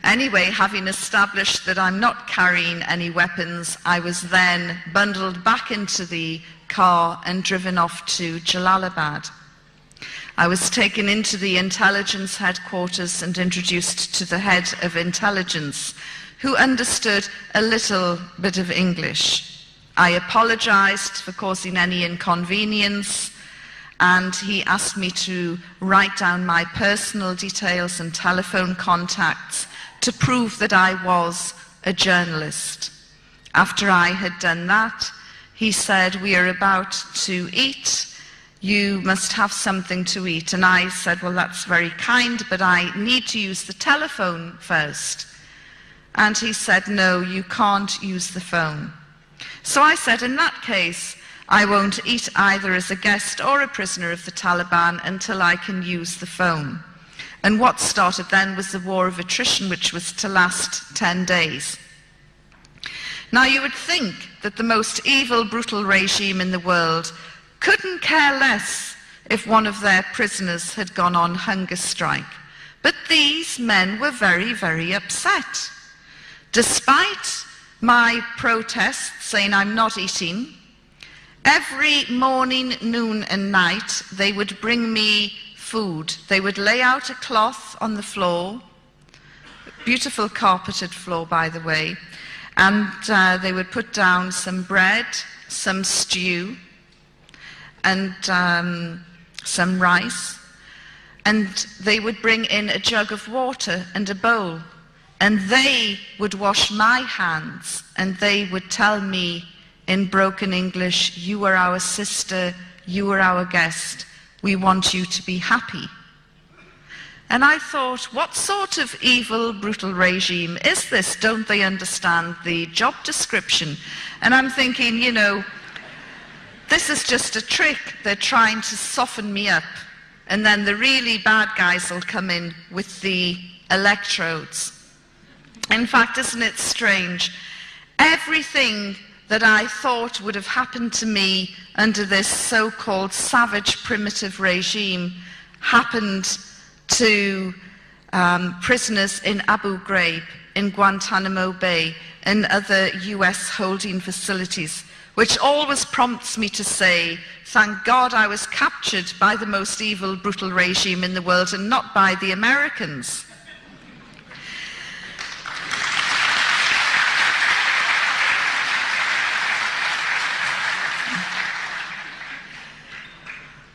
Anyway, having established that I'm not carrying any weapons, I was then bundled back into the car and driven off to Jalalabad. I was taken into the intelligence headquarters and introduced to the head of intelligence, who understood a little bit of English. I apologized for causing any inconvenience, and he asked me to write down my personal details and telephone contacts to prove that I was a journalist. After I had done that, he said, "We are about to eat. You must have something to eat." And I said, "Well, that's very kind, but I need to use the telephone first." And he said, "No, you can't use the phone." So I said, "In that case, I won't eat either as a guest or a prisoner of the Taliban until I can use the phone." And what started then was the war of attrition, which was to last 10 days. Now, you would think that the most evil, brutal regime in the world couldn't care less if one of their prisoners had gone on hunger strike. But these men were very, very upset. Despite my protest saying I'm not eating, every morning, noon and night, they would bring me food. They would lay out a cloth on the floor, beautiful carpeted floor, by the way, and they would put down some bread, some stew, and some rice, and they would bring in a jug of water and a bowl, and they would wash my hands, and they would tell me in broken English, "You are our sister, you are our guest, we want you to be happy." And I thought, what sort of evil, brutal regime is this? Don't they understand the job description? And I'm thinking, you know, this is just a trick. They're trying to soften me up. And then the really bad guys will come in with the electrodes. In fact, isn't it strange? Everything that I thought would have happened to me under this so-called savage primitive regime happened to prisoners in Abu Ghraib, in Guantanamo Bay, and other US holding facilities, which always prompts me to say, thank God I was captured by the most evil, brutal regime in the world and not by the Americans.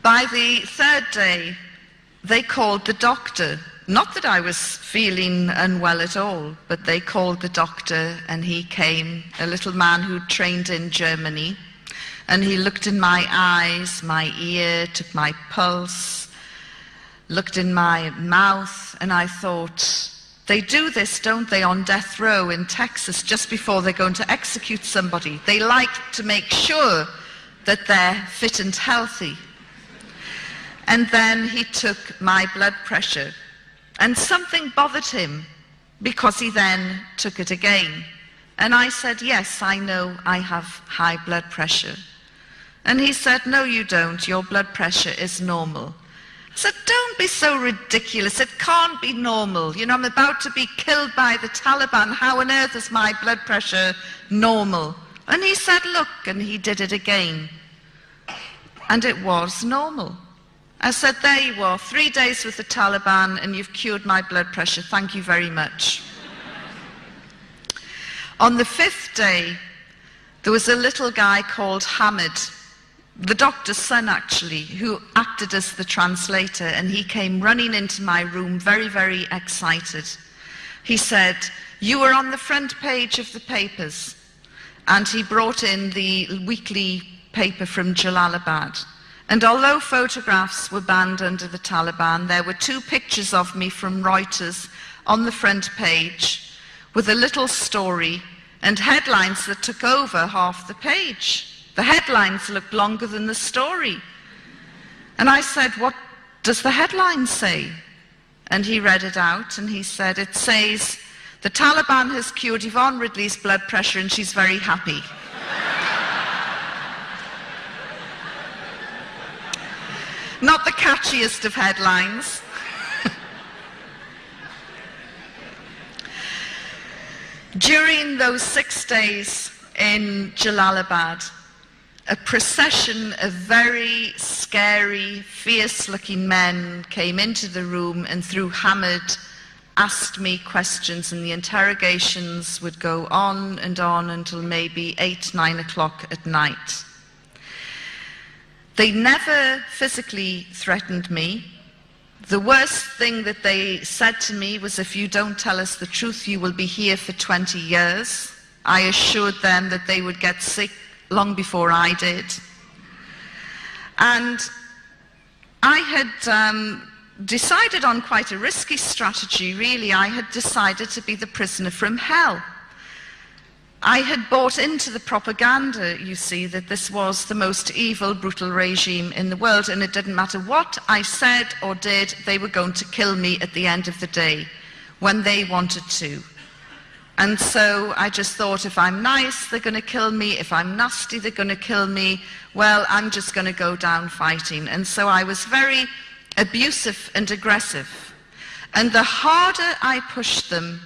By the third day, they called the doctor. Not that I was feeling unwell at all, but they called the doctor, and he came, a little man who trained in Germany, and he looked in my eyes, my ear, took my pulse, looked in my mouth, and I thought, they do this, don't they, on death row in Texas, just before they're going to execute somebody. They like to make sure that they're fit and healthy. And then he took my blood pressure, and something bothered him because he then took it again. And I said, yes, I know I have high blood pressure. And he said, no, you don't. Your blood pressure is normal. I said, don't be so ridiculous. It can't be normal. You know, I'm about to be killed by the Taliban. How on earth is my blood pressure normal? And he said, look, and he did it again. And it was normal. I said, there you are, 3 days with the Taliban and you've cured my blood pressure. Thank you very much. On the 5th day, there was a little guy called Hamid, the doctor's son actually, who acted as the translator, and he came running into my room very, very excited. He said, you were on the front page of the papers. And he brought in the weekly paper from Jalalabad. And although photographs were banned under the Taliban, there were 2 pictures of me from Reuters on the front page with a little story and headlines that took over half the page. The headlines looked longer than the story. And I said, what does the headline say? And he read it out and he said, it says, the Taliban has cured Yvonne Ridley's blood pressure and she's very happy. Not the catchiest of headlines. During those 6 days in Jalalabad, a procession of very scary, fierce-looking men came into the room, and through Hamid asked me questions, and the interrogations would go on until maybe 8, 9 o'clock at night. They never physically threatened me. The worst thing that they said to me was, if you don't tell us the truth, you will be here for 20 years. I assured them that they would get sick long before I did. And I had decided on quite a risky strategy, really. I had decided to be the prisoner from hell. I had bought into the propaganda, you see, that this was the most evil, brutal regime in the world, and it didn't matter what I said or did, they were going to kill me at the end of the day, when they wanted to. And so I just thought, if I'm nice, they're going to kill me. If I'm nasty, they're going to kill me. Well, I'm just going to go down fighting. And so I was very abusive and aggressive. And the harder I pushed them,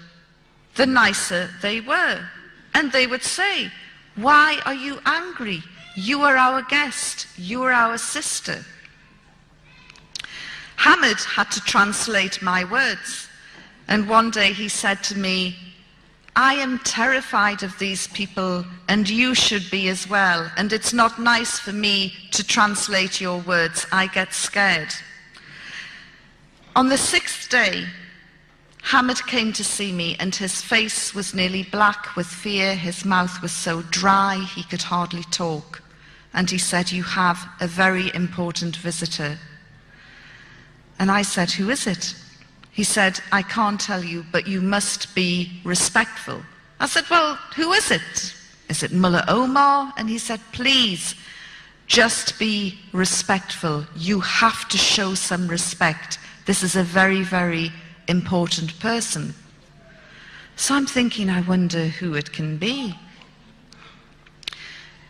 the nicer they were. And they would say, why are you angry? You are our guest. You are our sister. Hamid had to translate my words. And one day he said to me, I am terrified of these people, and you should be as well. And it's not nice for me to translate your words. I get scared. On the 6th day, Hamid came to see me, and his face was nearly black with fear. His mouth was so dry he could hardly talk. And he said, you have a very important visitor. And I said, who is it? He said, I can't tell you, but you must be respectful. I said, well, who is it? Is it Mullah Omar? And he said, please, just be respectful. You have to show some respect. This is a very, very important person. So I'm thinking, I wonder who it can be.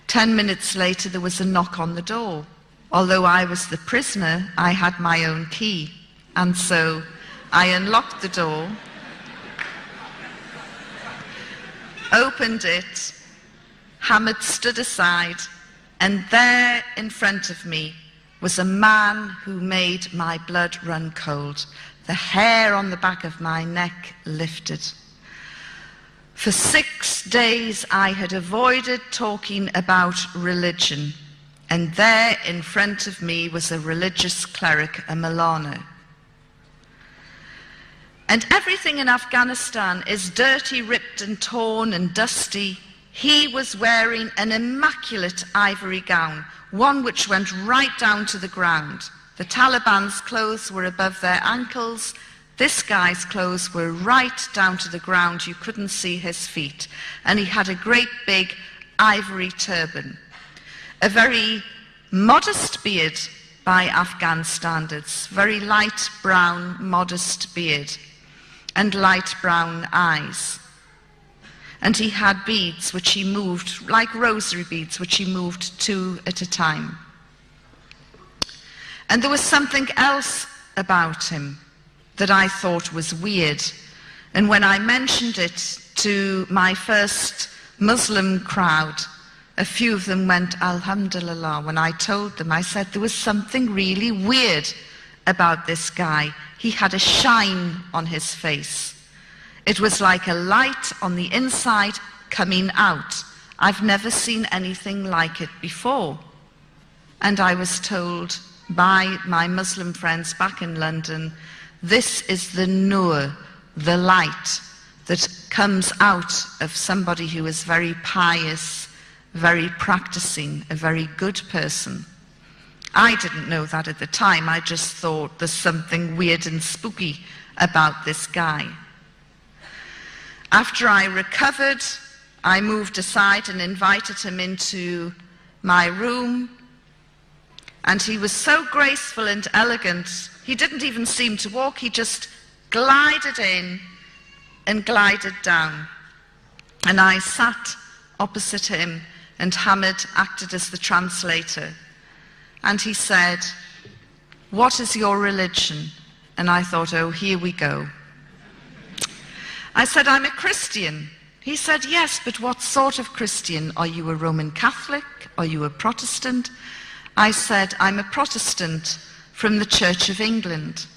10 minutes later, there was a knock on the door. Although I was the prisoner, I had my own key. And so I unlocked the door, opened it. Hamid stood aside, and there in front of me was a man who made my blood run cold. The hair on the back of my neck lifted. For 6 days I had avoided talking about religion, and there in front of me was a religious cleric, a Maulana. And everything in Afghanistan is dirty, ripped and torn and dusty. He was wearing an immaculate ivory gown, one which went right down to the ground. The Taliban's clothes were above their ankles. This guy's clothes were right down to the ground. You couldn't see his feet. And he had a great big ivory turban. A very modest beard by Afghan standards. Very light brown, modest beard. And light brown eyes. And he had beads which he moved, like rosary beads, which he moved 2 at a time. And there was something else about him that I thought was weird. And when I mentioned it to my first Muslim crowd, a few of them went, Alhamdulillah. When I told them, I said there was something really weird about this guy. He had a shine on his face. It was like a light on the inside coming out. I've never seen anything like it before. And I was told by my Muslim friends back in London, this is the nur, the light that comes out of somebody who is very pious, very practicing, a very good person. I didn't know that at the time. I just thought there's something weird and spooky about this guy. After I recovered, I moved aside and invited him into my room. And he was so graceful and elegant, he didn't even seem to walk. He just glided in and glided down. And I sat opposite him, and Hamid acted as the translator. And he said, what is your religion? And I thought, oh, here we go. I said, I'm a Christian. He said, yes, but what sort of Christian? Are you a Roman Catholic? Are you a Protestant? I said, I'm a Protestant from the Church of England.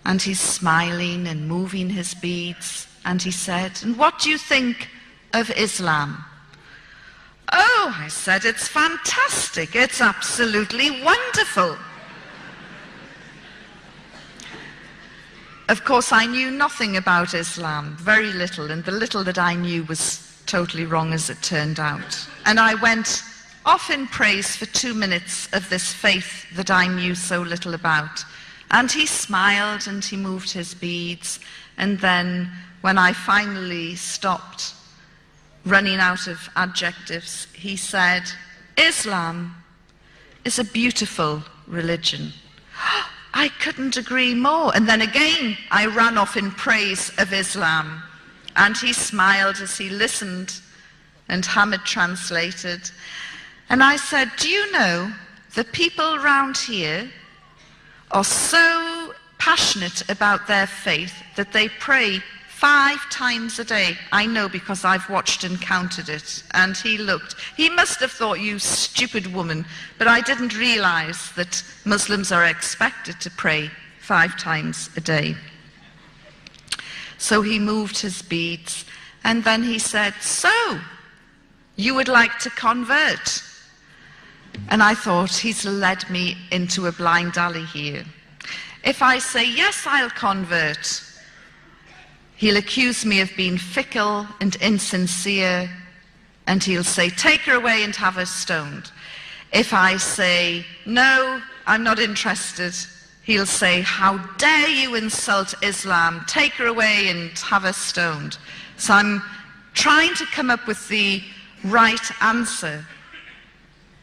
And he's smiling and moving his beads. And he said, and what do you think of Islam? Oh, I said, it's fantastic. It's absolutely wonderful. Of course, I knew nothing about Islam, very little, and the little that I knew was totally wrong as it turned out. And I went off in praise for 2 minutes of this faith that I knew so little about. And he smiled and he moved his beads. And then when I finally stopped running out of adjectives, he said, Islam is a beautiful religion. I couldn't agree more. And then again, I ran off in praise of Islam. And he smiled as he listened, and Hamid translated. And I said, do you know, the people around here are so passionate about their faith that they pray 5 times a day. I know because I've watched and counted it. And he looked. He must have thought, you stupid woman. But I didn't realize that Muslims are expected to pray 5 times a day. So he moved his beads. And then he said, so, you would like to convert? And I thought, he's led me into a blind alley here. If I say, yes, I'll convert, he'll accuse me of being fickle and insincere, and he'll say, take her away and have her stoned. If I say, no, I'm not interested, he'll say, how dare you insult Islam, take her away and have her stoned. So I'm trying to come up with the right answer.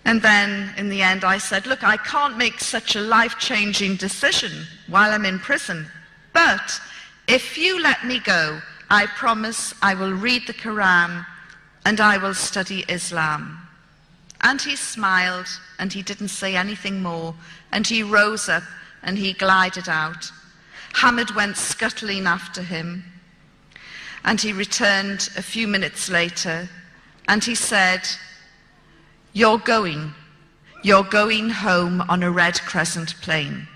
And then in the end I said, look, I can't make such a life-changing decision while I'm in prison, but if you let me go, I promise I will read the Quran and I will study Islam. And he smiled and he didn't say anything more, and he rose up and he glided out. Hamid went scuttling after him, and he returned a few minutes later and he said, you're going home on a red crescent plane.